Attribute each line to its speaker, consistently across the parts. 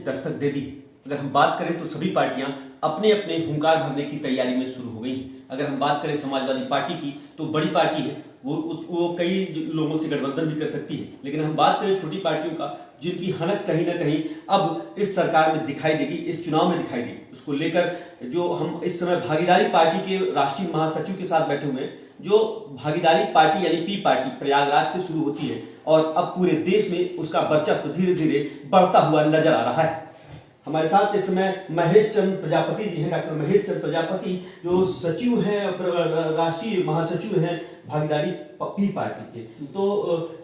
Speaker 1: दस्तक दे दी। अगर हम बात करें तो सभी पार्टियां अपने अपने हुंकार भरने की तैयारी में शुरू हो गई हैं। अगर हम बात करें समाजवादी पार्टी की तो बड़ी पार्टी है, वो कई लोगों से गठबंधन भी कर सकती है। लेकिन हम बात करें छोटी पार्टियों का, जिनकी हनक कहीं ना कहीं अब इस सरकार में दिखाई देगी, इस चुनाव में दिखाई देगी, उसको लेकर जो हम इस समय भागीदारी पार्टी के राष्ट्रीय महासचिव के साथ बैठे हुए हैं, जो भागीदारी पार्टी यानी पी पार्टी प्रयागराज से शुरू होती है और अब पूरे देश में उसका वर्चस्व धीरे धीरे बढ़ता हुआ नजर आ रहा है। हमारे साथ इस समय महेश चंद्र प्रजापति जी हैं, डॉक्टर महेश चंद्र प्रजापति, जो सचिव हैं, राष्ट्रीय महासचिव हैं भागीदारी पी पार्टी के। तो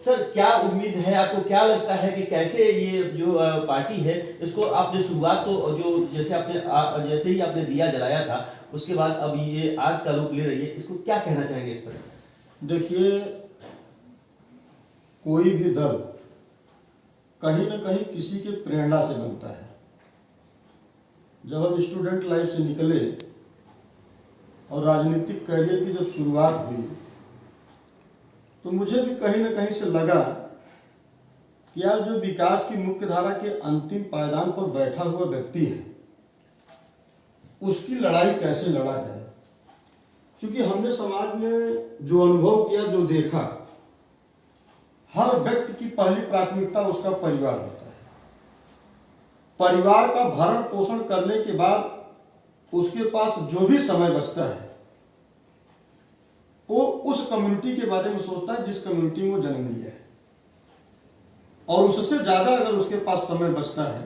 Speaker 1: सर, क्या उम्मीद है आपको, क्या लगता है कि कैसे ये जो पार्टी है, इसको आपने शुरुआत तो जो जैसे ही आपने दिया जलाया था उसके बाद अब ये आग का रूप ले रही है, इसको क्या कहना चाहेंगे इस पर?
Speaker 2: देखिए, कोई भी दल कहीं ना कहीं किसी के प्रेरणा से बनता है। जब हम स्टूडेंट लाइफ से निकले और राजनीतिक करियर की जब शुरुआत हुई तो मुझे भी कहीं ना कहीं से लगा कि यार, जो विकास की मुख्य धारा के अंतिम पायदान पर बैठा हुआ व्यक्ति है, उसकी लड़ाई कैसे लड़ा जाए। क्योंकि हमने समाज में जो अनुभव किया, जो देखा, हर व्यक्ति की पहली प्राथमिकता उसका परिवार होता है। परिवार का भरण पोषण करने के बाद उसके पास जो भी समय बचता है वो उस कम्युनिटी के बारे में सोचता है जिस कम्युनिटी में वो जन्म लिया है, और उससे ज्यादा अगर उसके पास समय बचता है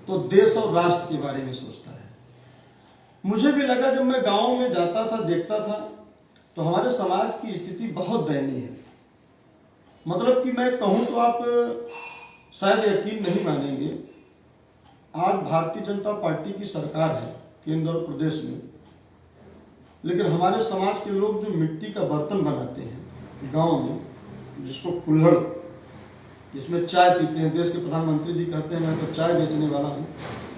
Speaker 2: तो देश और राष्ट्र के बारे में सोचता है। मुझे भी लगा, जब मैं गांव में जाता था, देखता था, तो हमारे समाज की स्थिति बहुत दयनीय है। मतलब कि मैं कहूं तो आप शायद यकीन नहीं मानेंगे, आज भारतीय जनता पार्टी की सरकार है केंद्र और प्रदेश में, लेकिन हमारे समाज के लोग जो मिट्टी का बर्तन बनाते हैं गांव में, जिसको कुल्हड़, जिसमें चाय पीते हैं, देश के प्रधानमंत्री जी कहते हैं मैं तो चाय बेचने वाला हूं,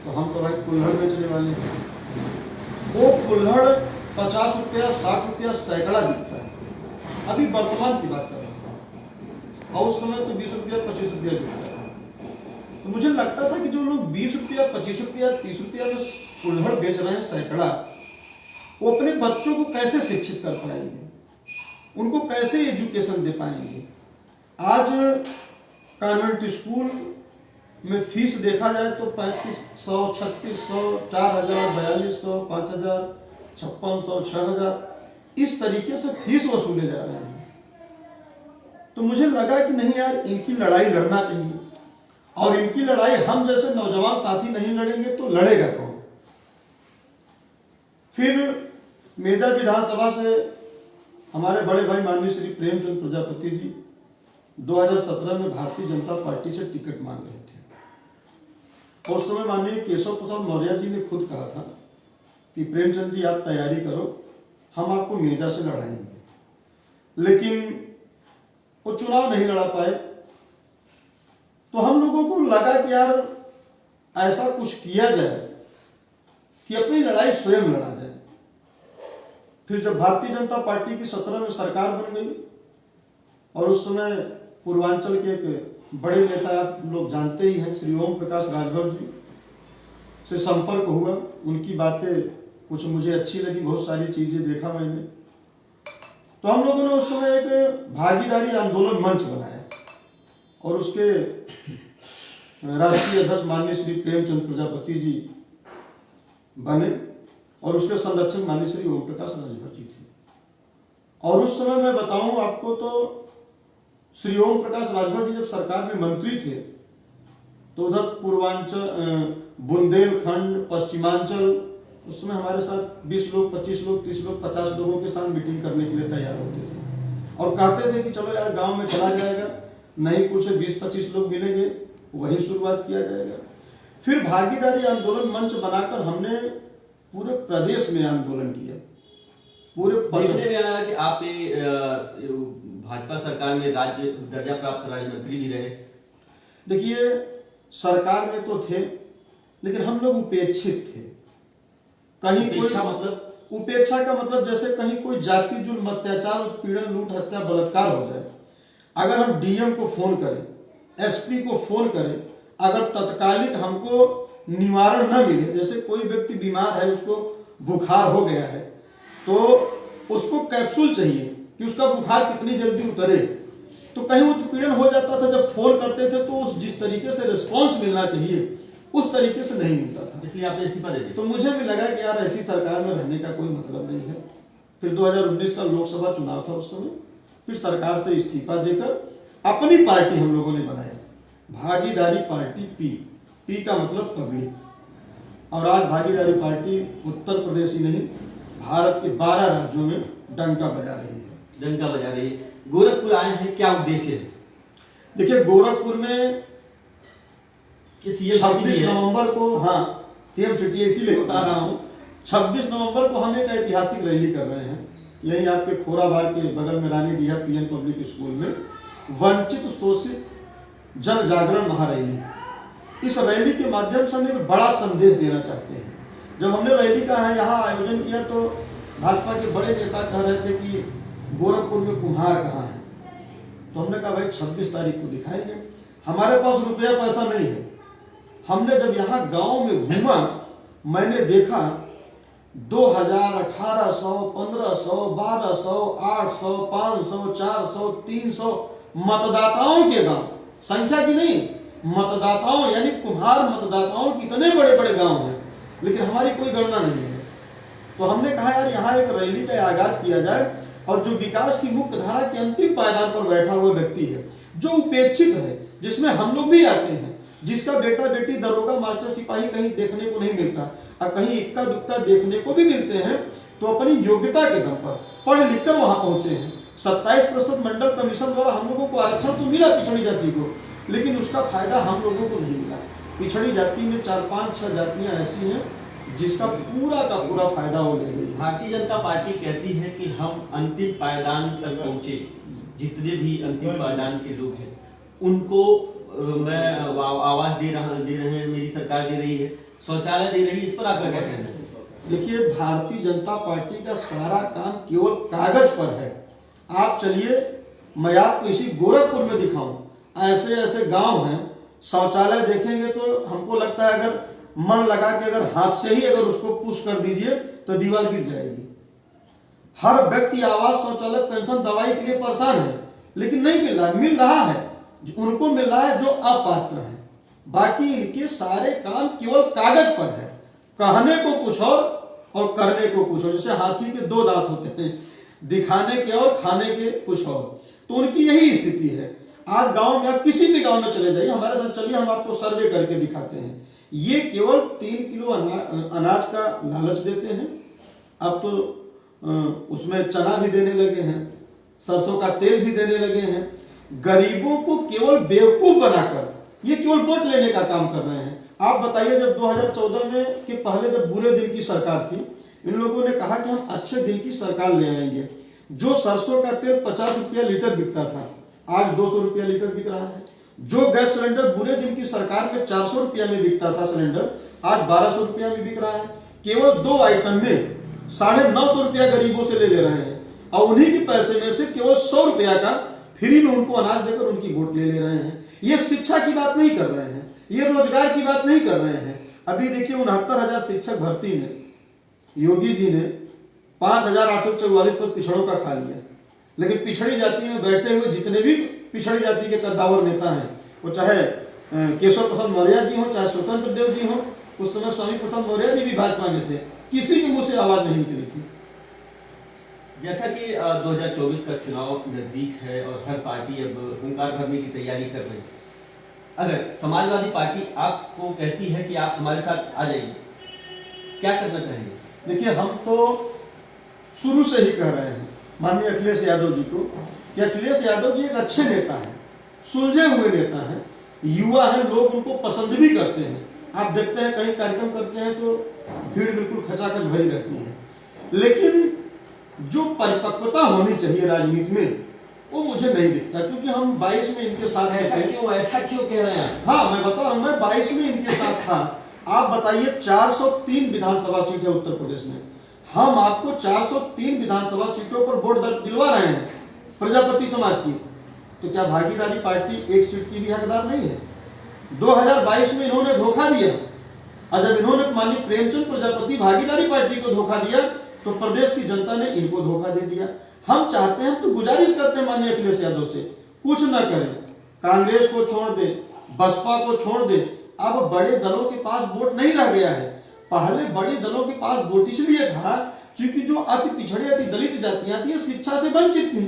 Speaker 2: तो हम तो भाई कुल्हड़ बेचने वाले हैं। वो कुल्हड़ 50 रुपया 60 रुपया सैकड़ा बिकता है। अभी वर्तमान की बात कर रहा हूँ, और उस समय तो 20 रुपया 25 रुपया बिकता है। तो मुझे लगता था कि जो लोग 20 रुपया 25 रुपया 30 रुपया में कुल्हड़ बेच रहे हैं सैकड़ा, वो अपने बच्चों को कैसे शिक्षित कर पाएंगे, उनको कैसे एजुकेशन दे पाएंगे। आज कॉन्वेंट स्कूल में फीस देखा जाए तो 3500, 3600, 4000, 4200, 5000, 5600, 6000 इस तरीके से फीस वसूले जा रहे हैं। तो मुझे लगा कि नहीं यार, इनकी लड़ाई लड़ना चाहिए, और इनकी लड़ाई हम जैसे नौजवान साथी नहीं लड़ेंगे तो लड़ेगा कौन। फिर मेजा विधानसभा से हमारे बड़े भाई माननीय श्री प्रेमचंद प्रजापति जी 2017 में भारतीय जनता पार्टी से टिकट मांग रहे थे। उस समय माननीय केशव प्रसाद मौर्य जी ने खुद कहा था कि प्रेमचंद जी आप तैयारी करो, हम आपको मेजा से लड़ाएंगे। लेकिन वो चुनाव नहीं लड़ा पाए। तो हम लोगों को लगा कि यार, ऐसा कुछ किया जाए कि अपनी लड़ाई स्वयं लड़ा जाए। फिर जब भारतीय जनता पार्टी की 17 में सरकार बन गई, और उस समय पूर्वांचल के एक बड़े नेता, आप लोग जानते ही हैं, श्री ओम प्रकाश राजभर जी से संपर्क हुआ। उनकी बातें कुछ मुझे अच्छी लगी, बहुत सारी चीजें देखा मैंने। तो हम लोगों ने उस समय एक भागीदारी आंदोलन मंच बनाया, और उसके राष्ट्रीय अध्यक्ष माननीय श्री प्रेमचंद प्रजापति जी बने, और उसके संरक्षक माननीय श्री ओम प्रकाश राजभर जी थे। और उस समय मैं बताऊं आपको तो श्री ओम प्रकाश राजभर जी जब सरकार में मंत्री थे तो उधर पूर्वांचल, बुंदेलखंड, पश्चिमांचल, उस समय हमारे साथ 20 लोग, 25 लोग, 30 लोग, 50 लोगों के साथ मीटिंग करने के लिए तैयार होते थे, और कहते थे कि चलो यार गांव में चला जाएगा, नहीं कुछ 20-25 लोग मिलेंगे, वही शुरुआत किया जाएगा। फिर भागीदारी आंदोलन मंच बनाकर हमने पूरे प्रदेश में आंदोलन किया। पूरे
Speaker 1: देखने में आया कि आप भाजपा सरकार में राज्य दर्जा प्राप्त राज्य मंत्री भी रहे।
Speaker 2: देखिए, सरकार में तो थे, लेकिन हम लोग उपेक्षित थे। कहीं
Speaker 1: उपेक्षा मतलब,
Speaker 2: उपेक्षा का मतलब जैसे कहीं कोई जाति जुल्म, अत्याचार, उत्पीड़न, लूट, हत्या, बलात्कार हो जाए, अगर हम डीएम को फोन करें, एसपी को फोन करें, अगर तत्कालिक हमको निवारण न मिले, जैसे कोई व्यक्ति बीमार है, उसको बुखार हो गया है, तो उसको कैप्सूल चाहिए कि उसका बुखार कितनी जल्दी उतरे, तो कहीं उत्पीड़न हो जाता था। जब फोन करते थे तो उस जिस तरीके से रिस्पॉन्स मिलना चाहिए उस तरीके से नहीं मिलता था,
Speaker 1: इसलिए आपने इस्तीफा दे दिया।
Speaker 2: तो मुझे भी लगा कि यार ऐसी सरकार में रहने का कोई मतलब नहीं है। फिर 2019 का लोकसभा चुनाव था उस समय, फिर सरकार से इस्तीफा देकर अपनी पार्टी हम लोगों ने बनाया, भागीदारी पार्टी पी का मतलब पब्लिक। और आज भागीदारी पार्टी उत्तर प्रदेश ही नहीं, भारत के 12 राज्यों में डंका बजा रही है।
Speaker 1: डंका बजा रही है। गोरखपुर आए हैं, क्या उद्देश्य है?
Speaker 2: देखिए, गोरखपुर में
Speaker 1: कि सीएम
Speaker 2: 26 नवंबर को, हाँ सीएम सिटी इसीलिए बता रहा हूँ, 26 नवंबर को हम एक ऐतिहासिक रैली कर रहे हैं यही आपके खोराबार के बगल में रानी डीहा पीएन पब्लिक स्कूल में, वंचित शोषित जन जागरण महारैली। इस रैली के माध्यम से हम एक बड़ा संदेश देना चाहते हैं। जब हमने रैली का यहाँ आयोजन किया तो भाजपा के बड़े नेता कह रहे थे कि गोरखपुर में कुम्हार कहाँ है, तो हमने कहा भाई 26 तारीख को दिखाएंगे, हमारे पास रुपया पैसा नहीं है। हमने जब यहाँ गांव में घूमा, मैंने देखा 2000, 1800, 1500, 1200, 800, 500, 400, 300 मतदाताओं के गांव, संख्या की नहीं, मतदाताओं यानी कुम्हार मतदाताओं कितने बड़े बड़े गांव हैं, लेकिन हमारी कोई गणना नहीं है। तो हमने कहा यार यहाँ एक रैली का आगाज किया जाए, और जो विकास की मुख्य धारा के अंतिम पायदान पर बैठा हुआ व्यक्ति है, जो उपेक्षित है, जिसमें हम लोग भी आते हैं, जिसका बेटा बेटी दरोगा मास्टर सिपाही कहीं देखने को नहीं मिलता और कहीं इक्का दुक्का देखने को भी मिलते हैं, तो अपनी योग्यता के दम पर पढ़ लिख कर वहां पहुंचे हैं। 27% मंडल कमीशन द्वारा हम लोगों को आरक्षण तो मिला पिछड़ी जाति को, लेकिन उसका फायदा हम लोगों को नहीं मिला। पिछड़ी जाति में 4, 5, 6 जातियां ऐसी हैं जिसका पूरा का पूरा फायदा वो ले गई।
Speaker 1: भारतीय जनता पार्टी कहती है कि हम अंतिम पायदान तक पहुंचे, जितने भी अंतिम पायदान के लोग हैं उनको मैं आवास दे रहे हैं, मेरी सरकार दे रही है, शौचालय दे रही है, इस पर आपका क्या कहना है?
Speaker 2: देखिए, भारतीय जनता पार्टी का सारा काम केवल कागज पर है। आप चलिए, मैं आपको इसी गोरखपुर में दिखाऊं, ऐसे ऐसे गांव हैं, शौचालय देखेंगे तो हमको लगता है अगर मन लगा के अगर हाथ से ही अगर उसको पुश कर दीजिए तो दीवार गिर जाएगी। हर व्यक्ति आवास, शौचालय, पेंशन, दवाई के लिए परेशान है, लेकिन नहीं मिल रहा। मिल रहा है, उनको मिल रहा है जो अपात्र है। बाकी इनके सारे काम केवल कागज पर है, कहने को कुछ और करने को कुछ और। जैसे हाथी के 2 दांत होते हैं, दिखाने के और खाने के कुछ और। तो उनकी यही स्थिति है। आज गांव में, आप किसी भी गांव में चले जाइए, हमारे साथ चलिए, हम आपको सर्वे करके दिखाते हैं। ये केवल 3 किलो अनाज का लालच देते हैं। अब तो उसमें चना भी देने लगे हैं, सरसों का तेल भी देने लगे हैं। गरीबों को केवल बेवकूफ बनाकर ये केवल वोट लेने का काम कर रहे हैं। आप बताइए, जब 2014 में के पहले जब बुरे दिन की सरकार थी, इन लोगों ने कहा कि हम अच्छे दिन की सरकार ले आएंगे। जो सरसों का तेल 50 रुपया लीटर बिकता था, आज 200 रुपया लीटर बिक रहा है। जो गैस सिलेंडर बुरे दिन की सरकार में 400 रुपया में बिकता था सिलेंडर, आज 1200 रुपया में बिक रहा है। केवल 2 आइटम में 950 रुपया गरीबों से ले रहे हैं, और उन्हीं के पैसे में से केवल 100 रुपया का फ्री में उनको अनाज देकर उनकी वोट ले रहे हैं। ये शिक्षा की बात नहीं कर रहे हैं, ये रोजगार की बात नहीं कर रहे हैं। अभी देखिए, 69,000 शिक्षक भर्ती में योगी जी ने 5,844 पर पिछड़ों का खा लिया। लेकिन पिछड़ी जाति में बैठे हुए जितने भी पिछड़ी जाति के कद्दावर नेता हैं, वो चाहे केशव प्रसाद मौर्य जी हो, चाहे स्वतंत्र देव जी हो, उस समय स्वामी प्रसाद मौर्य जी भी भाजपा में थे, किसी के मुंह से आवाज नहीं निकली थी।
Speaker 1: जैसा कि 2024 का चुनाव नजदीक है और हर पार्टी अब हुंकार भरने की तैयारी कर रही है, अगर समाजवादी पार्टी आपको कहती है कि आप हमारे साथ आ जाइए, क्या करना चाहेंगे?
Speaker 2: देखिए, हम तो शुरू से ही कह रहे हैं माननीय अखिलेश यादव जी को कि अखिलेश यादव जी एक अच्छे नेता हैं, सुलझे हुए नेता हैं, युवा हैं, लोग उनको पसंद भी करते हैं। आप देखते हैं कहीं कार्यक्रम करते हैं तो भीड़ बिल्कुल खचाखच भरी रहती है। लेकिन जो परिपक्वता होनी चाहिए राजनीति में, वो मुझे नहीं दिखता। क्योंकि हम 22 में इनके साथ
Speaker 1: ऐसा क्यों कह रहे हैं?
Speaker 2: हाँ, मैं बता रहा हूं, मैं 22 में इनके साथ था। आप बताइए, 403 विधानसभा सीटें उत्तर प्रदेश में, हम आपको 403 विधानसभा सीटों पर वोट दिलवा रहे हैं प्रजापति समाज की। तो क्या भागीदारी पार्टी एक सीट की भी हकदार नहीं है? 2022 में इन्होंने धोखा दिया, और जब इन्होंने माननीय प्रेमचंद प्रजापति भागीदारी पार्टी को धोखा दिया तो प्रदेश की जनता ने इनको धोखा दे दिया। हम चाहते हैं, हम तो गुजारिश करते हैं माननीय अखिलेश यादव से, कुछ न करें, कांग्रेस को छोड़ दे, बसपा को छोड़ दे। अब बड़े दलों के पास वोट नहीं रह गया है। पहले बड़े दलों के पास वोट इसलिए था क्योंकि जो अति पिछड़े अति दलित जातियां थी शिक्षा से वंचित थी,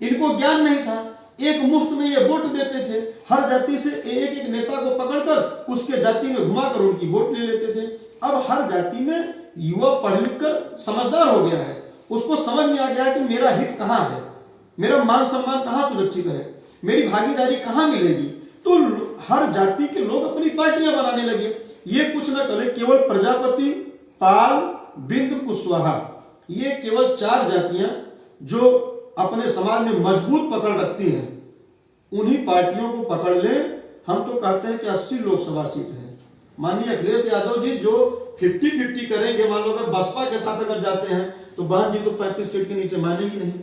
Speaker 2: इनको ज्ञान नहीं था, एक मुफ्त में ये वोट देते थे। हर जाति से एक एक नेता को पकड़कर उसके जाति में घुमाकर उनकी वोट ले लेते थे। अब हर जाति में युवा पढ़ लिख कर समझदार हो गया है, उसको समझ में आ गया है कि मेरा हित कहाँ है, मेरा मान सम्मान कहाँ सुरक्षित है, मेरी भागीदारी कहाँ मिलेगी। तो हर जाति के लोग अपनी पार्टियां बनाने लगे। ये कुछ न करे, केवल प्रजापति, पाल, बिंद, कुशवाहा, ये केवल 4 जातियां जो अपने समाज में मजबूत पकड़ रखती हैं, उन्हीं पार्टियों को पकड़ ले। हम तो कहते हैं कि 80 लोकसभा सीट है। माननीय अखिलेश यादव जी जो 50-50 करेंगे, मान लो अगर बसपा के साथ अगर जाते हैं तो बहन जी तो 35 सीट के नीचे मानेगी नहीं,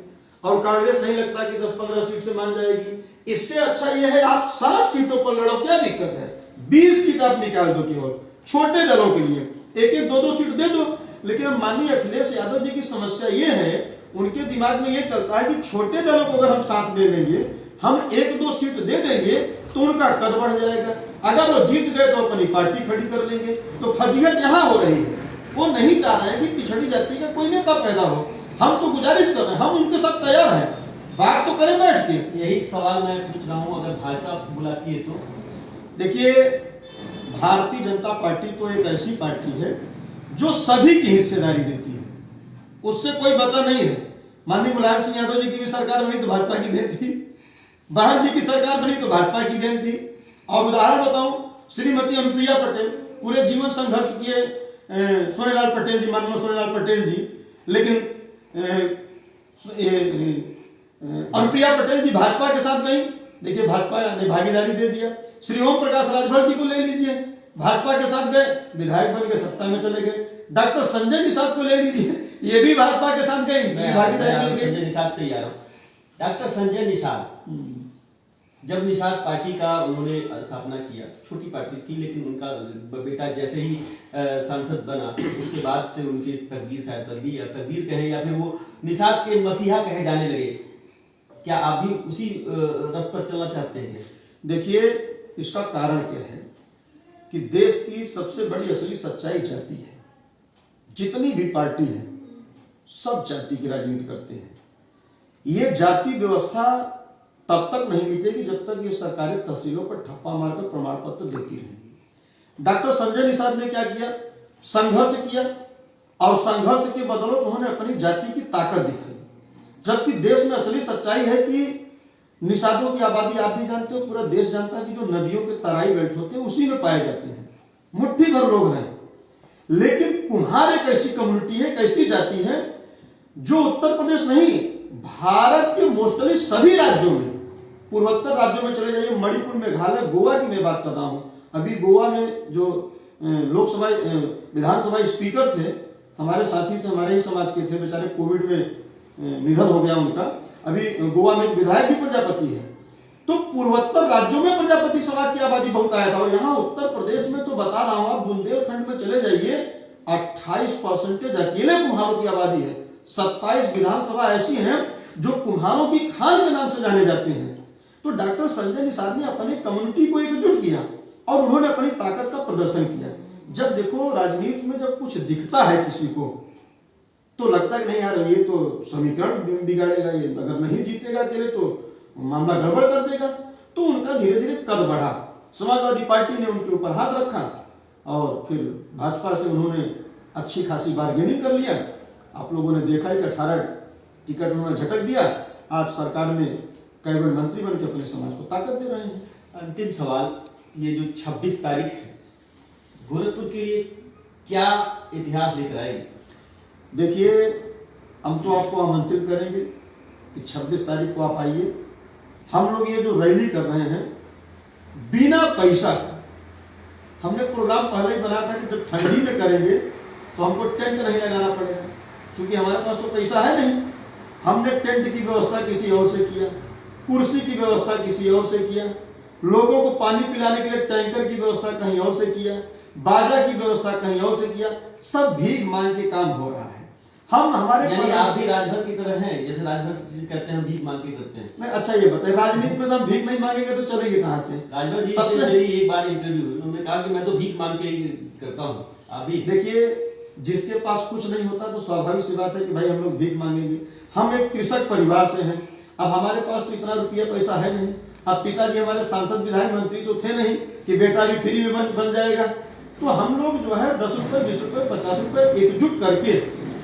Speaker 2: और कांग्रेस नहीं लगता कि 10-15 सीट से मान जाएगी। इससे अच्छा यह है आप 60 सीटों पर लड़ो, क्या दिक्कत है? 20 सीट आप निकाल दो, केवल छोटे दलों के लिए 1-1, 2-2 सीट दे दो। लेकिन माननीय अखिलेश यादव जी की समस्या यह है, उनके दिमाग में यह चलता है कि छोटे दलों को अगर हम साथ ले लेंगे, हम 1-2 सीट दे देंगे तो उनका कद बढ़ जाएगा, अगर वो जीत गए तो अपनी पार्टी खड़ी कर लेंगे। तो फजीहत यहां हो रही है। वो नहीं चाह रहे हैं कि पिछड़ी जाति का कोई नेता पैदा हो। हम तो गुजारिश कर रहे हैं, हम उनके साथ तैयार हैं, बात तो करें बैठ के।
Speaker 1: यही सवाल मैं पूछ रहा हूं, अगर भाजपा बुलाती है तो?
Speaker 2: देखिए, भारतीय जनता पार्टी तो एक ऐसी पार्टी है जो सभी की हिस्सेदारी देती है, उससे कोई बचा नहीं है। माननीय मुलायम सिंह यादव जी की भी सरकार बनी तो भाजपा की देन थी, बहन जी की सरकार बनी तो भाजपा की देन थी। और उदाहरण बताऊं, श्रीमती अनुप्रिया पटेल पूरे जीवन संघर्ष किए, सोनेलाल पटेल जी, माननीय सोनेलाल पटेल जी, लेकिन अनुप्रिया पटेल जी भाजपा के साथ गई। देखिए, भाजपा ने भागीदारी दे दिया। श्री ओम प्रकाश राजभर जी को ले लीजिए, भाजपा के साथ गए, विधायक बन के सत्ता में चले गए। डॉक्टर संजय निषाद को ले लीजिए, ये भी भाजपा के साथ गए, भागीदारी।
Speaker 1: संजय निषाद पे आ रहा हूं। डॉक्टर संजय निषाद, जब निषाद पार्टी का उन्होंने स्थापना किया, छोटी पार्टी थी, लेकिन उनका बेटा जैसे ही सांसद बना, उसके बाद से उनकी तकदीर शायद बदली, या तकदीर कहे या फिर वो निषाद के मसीहा कहे जाने लगे। क्या आप भी उसी रथ पर चलना चाहते हैं?
Speaker 2: देखिए, इसका कारण क्या है कि देश की सबसे बड़ी असली सच्चाई जाति है। जितनी भी पार्टी है सब जाति की राजनीति करते हैं। ये जाति व्यवस्था तब तक नहीं मिटेगी जब तक ये सरकारी तहसीलों पर ठप्पा मारकर प्रमाण पत्र देती रहेगी। डॉक्टर संजय निषाद ने क्या किया? संघर्ष किया, और संघर्ष के बदौलत उन्होंने अपनी जाति की ताकत दिखाई। जबकि देश में असली सच्चाई है कि निषादों की आबादी आप भी जानते हो, पूरा देश जानता है कि जो नदियों के तराई बेल्ट होते हैं उसी में पाए जाते हैं, मुट्ठी भर लोग हैं। लेकिन कुम्हार एक ऐसी कम्युनिटी है, एक ऐसी जाति है जो उत्तर प्रदेश नहीं, भारत के मोस्टली सभी राज्यों में, पूर्वोत्तर राज्यों में चले जाइए, मणिपुर, मेघालय, गोवा की मैं बात कर रहा हूं। अभी गोवा में जो लोकसभा विधानसभा स्पीकर थे, हमारे साथी थे, हमारे ही समाज के थे, बेचारे कोविड में निधन हो गया उनका। अभी गोवा में विधायक भी प्रजापति है। तो पूर्वोत्तर राज्यों में प्रजापति समाज की आबादी बहुत आया था, और यहाँ उत्तर प्रदेश में तो बता रहा हूं, आप बुंदेलखंड में चले जाइए, 28% अकेले कुम्हारों की आबादी है। 27 विधानसभा ऐसी हैं जो कुम्हारों की खान के नाम से जाने जाते हैं। तो डॉक्टर संजय निषाद ने अपने कम्युनिटी को एकजुट किया और उन्होंने अपनी ताकत का प्रदर्शन किया। जब देखो, राजनीति में जब कुछ दिखता है किसी को तो लगता है कि नहीं यार, ये तो समीकरण बिगाड़ेगा, ये अगर नहीं जीतेगा अकेले तो मामला गड़बड़ कर देगा। तो उनका धीरे धीरे कद बढ़ा, समाजवादी पार्टी ने उनके ऊपर हाथ रखा, और फिर भाजपा से उन्होंने अच्छी खासी बार्गेनिंग कर लिया। आप लोगों ने देखा है कि 18 टिकट उन्होंने झटक दिया। आज सरकार में कैबिनेट मंत्री बन के अपने समाज को ताकत दे रहे हैं।
Speaker 1: अंतिम सवाल, ये जो 26 तारीख है, गोरखपुर के लिए क्या इतिहास लेकर आएगी?
Speaker 2: देखिए, हम तो आपको आमंत्रित करेंगे कि 26 तारीख को आप आइए। हम लोग ये जो रैली कर रहे हैं बिना पैसा का, हमने प्रोग्राम पहले ही बना था कि जब ठंडी में करेंगे तो हमको टेंट नहीं लगाना पड़ेगा, क्योंकि हमारे पास तो पैसा है नहीं। हमने टेंट की व्यवस्था किसी और से किया, कुर्सी की व्यवस्था किसी और से किया, लोगों को पानी पिलाने के लिए टैंकर की व्यवस्था कहीं और से किया, बाजा की व्यवस्था कहीं और से किया, सब भीख मांग के काम हो रहा है। हम हमारे
Speaker 1: यानी आप भी राजभर की तरह हैं, जैसे राजभर से कहते हैं भीख मांग के करते हैं।
Speaker 2: नहीं, अच्छा ये बताइए, राजनीति में तो हम भीख नहीं मांगेंगे तो चलेंगे कहाँ से?
Speaker 1: राजभर जी से मेरी एक बार इंटरव्यू हुई, उन्होंने कहा कि मैं तो भीख मांग के ही करता हूँ। अभी
Speaker 2: देखिए, जिसके पास कुछ नहीं होता तो स्वाभाविक सी बात है कि भाई हम लोग भीख मांगेंगे। हम एक कृषक परिवार से हैं, अब हमारे पास तो इतना रुपया पैसा है नहीं। अब पिताजी हमारे सांसद विधायक मंत्री तो थे नहीं कि बेटा भी फ्री में बन जाएगा। तो हम लोग जो है 10 रुपए, 20 रुपए, 50 रुपए एकजुट करके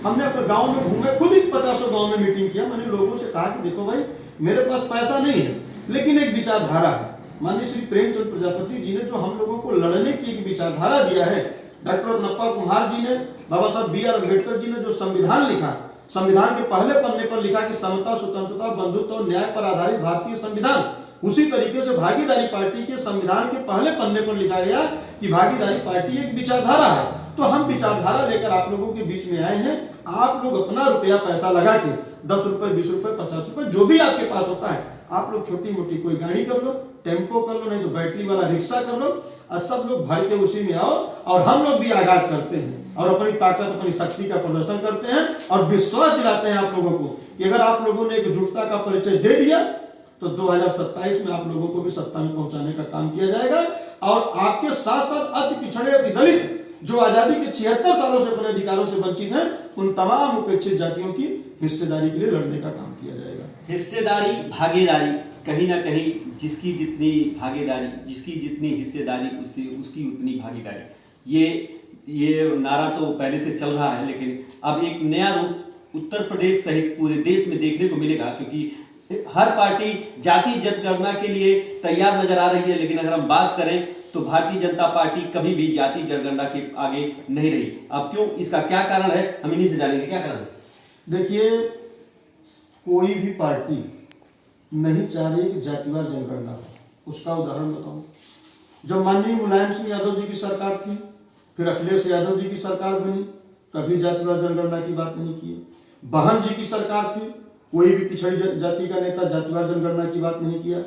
Speaker 2: हमने अपने गांव में घूमे, खुद ही 50 गांव में मीटिंग किया। मैंने लोगों से कहा कि देखो भाई, मेरे पास पैसा नहीं है लेकिन एक विचारधारा है। माननीय श्री प्रेमचंद प्रजापति जी ने जो हम लोगों को लड़ने की एक विचारधारा दिया है, डॉक्टर रत्नप्पा कुमार जी ने, बाबा साहब B.R. अम्बेडकर जी ने जो संविधान लिखा, संविधान के पहले पन्ने पर लिखा कि समता, स्वतंत्रता, बंधुत्व और न्याय पर आधारित भारतीय संविधान, उसी तरीके से भागीदारी पार्टी के संविधान के पहले पन्ने पर लिखा गया कि भागीदारी पार्टी एक विचारधारा है। तो हम विचारधारा लेकर आप लोगों के बीच में आए हैं। आप लोग अपना रुपया पैसा लगा के 10 रुपए, 20 रुपए, 50 रुपए, जो भी आपके पास होता है, आप लोग छोटी मोटी कोई गाड़ी कर लो, टेम्पो कर लो, नहीं तो बैटरी वाला रिक्शा कर लो, और सब लोग भर के उसी में आओ। और हम लोग भी आगाज करते हैं और अपनी ताकत, अपनी शक्ति का प्रदर्शन करते हैं और विश्वास दिलाते हैं आप लोगों को कि अगर आप लोगों ने एकजुटता का परिचय दे दिया तो 2027 में आप लोगों को भी सत्ता में पहुंचाने का काम किया जाएगा। और आपके साथ साथ अति पिछड़े, अति दलित, जो आजादी के 76 सालों से अपने अधिकारों से वंचित हैं, उन तमाम उपेक्षित जातियों की हिस्सेदारी के लिए लड़ने का काम किया जाएगा।
Speaker 1: हिस्सेदारी, भागीदारी, कहीं ना कहीं जिसकी जितनी भागीदारी, जिसकी जितनी हिस्सेदारी, उसकी उतनी भागीदारी, ये नारा तो पहले से चल रहा है, लेकिन अब एक नया रूप उत्तर प्रदेश सहित पूरे देश में देखने को मिलेगा। क्योंकि हर पार्टी जाति जनगणना के लिए तैयार नजर आ रही है, लेकिन अगर हम बात करें तो भारतीय जनता पार्टी कभी भी जाति जनगणना के आगे नहीं रही। अब क्यों, इसका क्या कारण है, हम इन्हीं से जानेंगे। क्या कारण है?
Speaker 2: देखिए, कोई भी पार्टी नहीं चाह रही कि जातिवार जनगणना हो। उसका उदाहरण बताऊं, जब माननीय मुलायम सिंह यादव जी की सरकार थी, फिर अखिलेश यादव जी की सरकार बनी, कभी जातिवार जनगणना की बात नहीं की। बहन जी की सरकार थी, कोई भी पिछड़ी जाति का नेता जातिवार जनगणना की बात नहीं किया।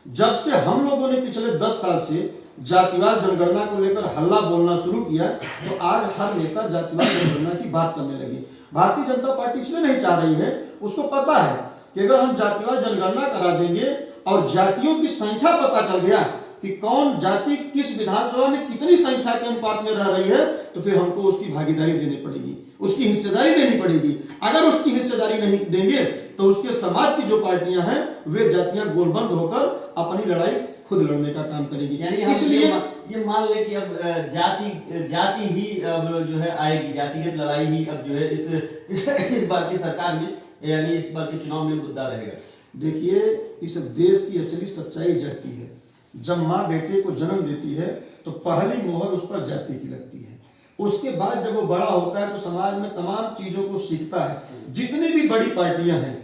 Speaker 2: जब से हम लोगों ने पिछले 10 साल से जातिवार जनगणना को लेकर हल्ला बोलना शुरू किया, तो आज हर नेता जातिवार जनगणना की बात करने लगे। भारतीय जनता पार्टी इसलिए नहीं चाह रही है, उसको पता है कि अगर हम जातिवार जनगणना करा देंगे और जातियों की संख्या पता चल गया कि कौन जाति किस विधानसभा में कितनी संख्या के अनुपात में रह रही है, तो फिर हमको उसकी भागीदारी देनी पड़ेगी, उसकी हिस्सेदारी देनी पड़ेगी। अगर उसकी हिस्सेदारी नहीं देंगे तो उसके समाज की जो पार्टियां हैं, वे जातियां गोलबंद होकर अपनी लड़ाई खुद लड़ने का काम करेगी।
Speaker 1: यानी इसलिए ये मान ले कि अब जाति ही अब जो है आएगी, जातिगत लड़ाई ही अब जो है इस बार की सरकार में, यानी इस बार के चुनाव में मुद्दा रहेगा।
Speaker 2: देखिए, इस देश की असली सच्चाई जाति है। जब माँ बेटे को जन्म देती है तो पहली मोहर उस पर जाति की लगती है। उसके बाद जब वो बड़ा होता है तो समाज में तमाम चीजों को सीखता है। जितनी भी बड़ी पार्टियां हैं,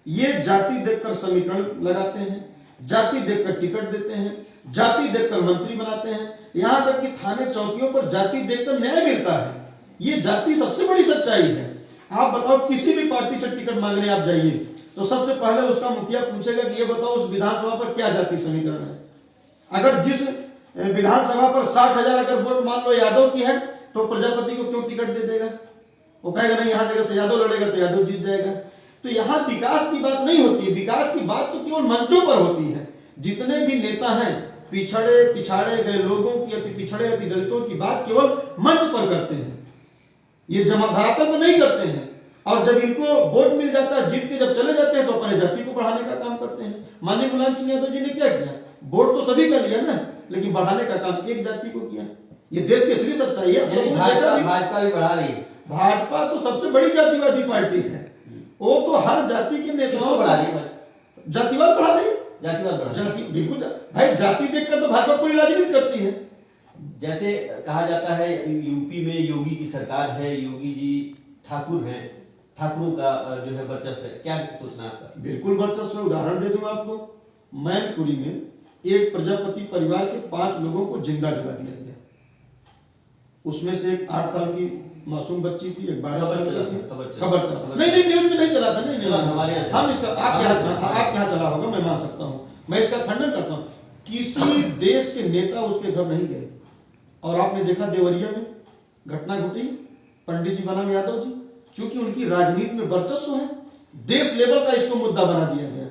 Speaker 2: ये जाति देखकर समीकरण लगाते हैं, जाति देखकर टिकट देते हैं, जाति देखकर मंत्री बनाते हैं, यहां तक कि थाने चौकियों पर जाति देखकर न्याय मिलता है। ये जाति सबसे बड़ी सच्चाई है। आप बताओ, किसी भी पार्टी से टिकट मांगने आप जाइए तो सबसे पहले उसका मुखिया पूछेगा कि ये बताओ उस विधानसभा पर क्या जाति समीकरण है। अगर जिस विधानसभा पर 60,000 अगर वोट मान लो यादव की है, तो प्रजापति को क्यों टिकट दे देगा? वो कहेगा नहीं, यहां जगह से यादव लड़ेगा तो यादव जीत जाएगा। तो यहां विकास की बात नहीं होती, विकास की बात तो केवल मंचों पर होती है। जितने भी नेता हैं, पिछाड़े गए लोगों की, अति पिछड़े, अति दलितों की बात केवल मंच पर करते हैं, ये जमा धरातल पर नहीं करते हैं। और जब इनको वोट मिल जाता है, जीत के जब चले जाते हैं, तो अपने जाति को बढ़ाने का काम करते हैं। माननीय मुलायम सिंह यादव जी ने क्या किया? वोट तो सभी का लिया ना, लेकिन बढ़ाने का काम एक जाति को किया। ये देश की असली सच्चाई है।
Speaker 1: भाजपा भी बढ़ा रही है।
Speaker 2: भाजपा तो सबसे बड़ी जातिवादी पार्टी है। वो तो हर जाति के नेताओं
Speaker 1: बढ़ा रही है,
Speaker 2: जातिवाद बढ़ा रही है।
Speaker 1: जाति
Speaker 2: बिल्कुल भाई, जाति देखकर तो भाजपा पूरी राजनीति करती है।
Speaker 1: जैसे कहा जाता है यूपी में योगी की सरकार है, योगी जी ठाकुर हैं, ठाकुरों का जो है वर्चस्व है, क्या सोचना आपका?
Speaker 2: बिल्कुल वर्चस्व। उदाहरण दे दूं आपको, मैनपुरी में एक प्रजापति परिवार के 5 लोगों को जिंदा जला दिया गया। उसमें से एक 8 साल की मासूम बच्ची थी, एक 12 साल की थी। खबर चला नहीं, न्यूज में नहीं चला था। नहीं,
Speaker 1: हमारे
Speaker 2: हम इसका आप यहाँ चला होगा, मैं मान सकता हूँ, मैं इसका खंडन करता हूँ। किसी देश के नेता उसके घर नहीं गए। और आपने देखा देवरिया में घटना घटी, पंडित जी बनाम यादव जी, चूंकि उनकी राजनीति में वर्चस्व है, देश लेवल का इसको मुद्दा बना दिया गया।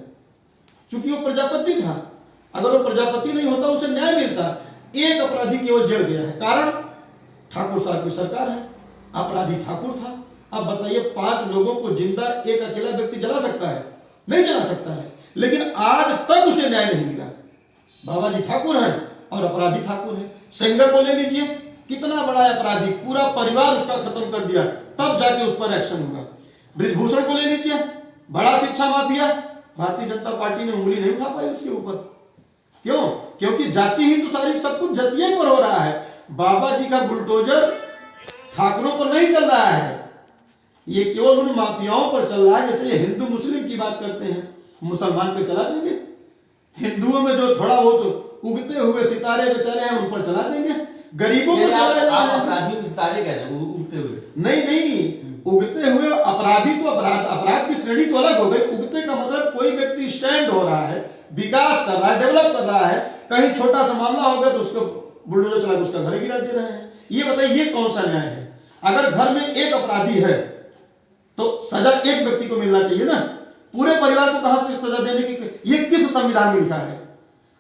Speaker 2: चूंकि वो प्रजापति था, अगर वो प्रजापति नहीं होता उसे न्याय मिलता। एक अपराधी केवल जेल गया है, कारण ठाकुर साहब की सरकार है, अपराधी ठाकुर था। अब बताइए 5 लोगों को जिंदा एक अकेला व्यक्ति जला सकता है? नहीं जला सकता है, लेकिन आज तक उसे न्याय नहीं मिला। बाबा जी ठाकुर हैं और अपराधी ठाकुर है। सेंगर को ले लीजिए, कितना बड़ा अपराधी, पूरा परिवार उसका खत्म कर दिया, तब जाके उस पर एक्शन होगा। बृजभूषण को ले लीजिए, बड़ा शिक्षा माफिया, भारतीय जनता पार्टी ने उंगली नहीं उठा पाई उसके ऊपर। क्यों? क्योंकि जाति ही तो सारी सब कुछ जातीय पर हो रहा है। बाबा जी का बुलडोजर ठाकुरों पर नहीं चल रहा है, ये केवल उन माफियाओं पर चल रहा है। जैसे ये हिंदू मुस्लिम की बात करते हैं, मुसलमान पे चला देंगे, हिंदुओं में जो थोड़ा बहुत उगते हुए सितारे बेचारे हैं उन पर चला देंगे, गरीबों पर चला देंगे।
Speaker 1: अपराधियों के सितारे कह रहे हैं, उगते हुए
Speaker 2: नहीं, उगते हुए अपराधी तो अपराध की श्रेणी तो अलग हो गई। उगते का मतलब कोई व्यक्ति स्टैंड हो रहा है, विकास कर रहा है, डेवलप कर रहा है, कहीं छोटा सा मामला होगा तो उसको बुलडोजर चला के उसका घर गिरा दे रहे हैं। ये बताइए ये कौन सा न्याय है? अगर घर में एक अपराधी है तो सजा एक व्यक्ति को मिलना चाहिए ना, पूरे परिवार को कहां से सजा देने की? ये किस संविधान में लिखा है?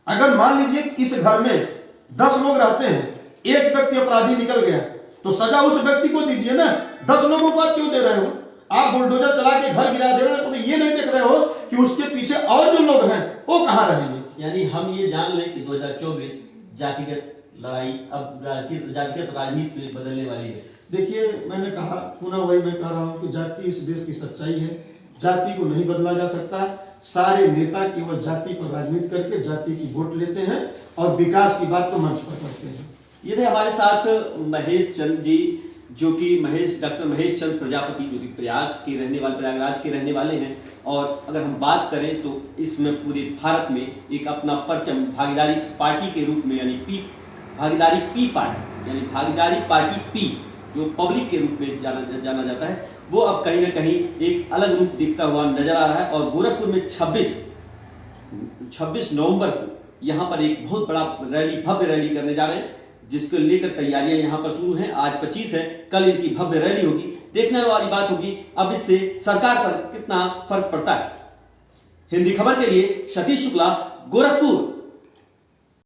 Speaker 2: अगर मान लीजिए इस घर में 10 लोग रहते हैं, एक व्यक्ति अपराधी निकल गया तो सजा उस व्यक्ति को दीजिए ना, 10 लोगों को आप क्यों दे रहे हो? आप बुलडोजर चला के घर गिरा दे रहे हो, तो ये नहीं देख रहे हो कि उसके पीछे और जो लोग हैं वो कहां रहेंगे।
Speaker 1: यानी हम ये जान लें कि 2024 जातिगत लड़ाई अब जातिगत राजनीति में बदलने वाली है।
Speaker 2: देखिए, मैंने कहा, पुनः वही मैं कह रहा हूं कि जाति इस देश की सच्चाई है, जाति को नहीं बदला जा सकता। सारे नेता केवल जाति पर राजनीति करके जाति की वोट लेते हैं और विकास की बात को मंच पर करते हैं।
Speaker 1: ये थे हमारे साथ महेश चंद जी, जो कि डॉक्टर महेश चंद प्रजापति, जो कि प्रयागराज के रहने वाले हैं। और अगर हम बात करें तो इसमें पूरे भारत में एक अपना परचम भागीदारी पार्टी के रूप में, यानी भागीदारी पी पार्टी, यानी भागीदारी पार्टी पी, जो पब्लिक के रूप में जाना जाता है, वो अब कहीं ना कहीं एक अलग रूप दिखता हुआ नजर आ रहा है। और गोरखपुर में 26 नवंबर को यहाँ पर एक बहुत बड़ा भव्य रैली करने जा रहे हैं, जिसको लेकर तैयारियां यहाँ पर शुरू हैं। आज 25 है, कल इनकी भव्य रैली होगी। देखने वाली बात होगी अब इससे सरकार पर कितना फर्क पड़ता है। हिंदी खबर के लिए सतीश शुक्ला, गोरखपुर।